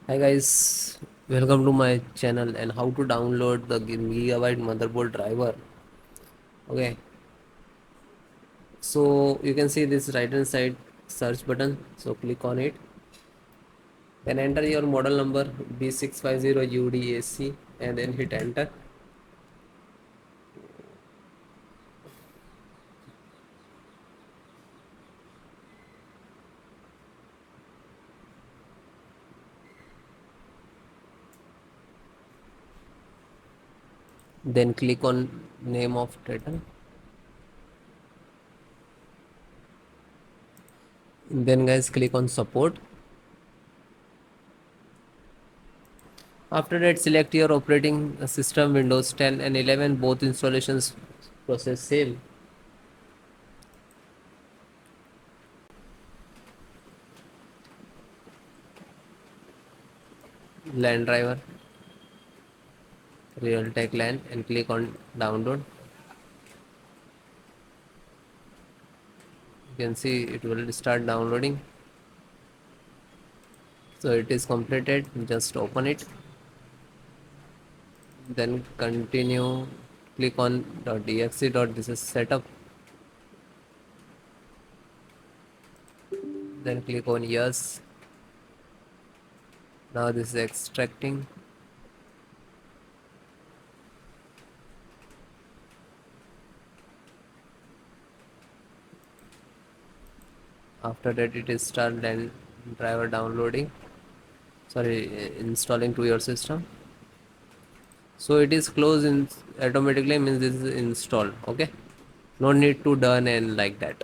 Hi guys, welcome to my channel and how to download the Gigabyte motherboard driver. Okay, so you can see this right hand side search button. So click on it. Then enter your model number B650 UDAC and then hit enter. Then click on name of data. Then guys click on support. After that select your operating system Windows 10 and 11, both installations process same. LAN driver, Realtek LAN, and click on download. You can see it will start downloading. So it is completed, just open it, then continue, click on .exe. This is setup, then click on yes. Now this is extracting. After that it is start then driver downloading, sorry, installing to your system. So it is closed in automatically, means this is installed. Okay, no need to done and like that.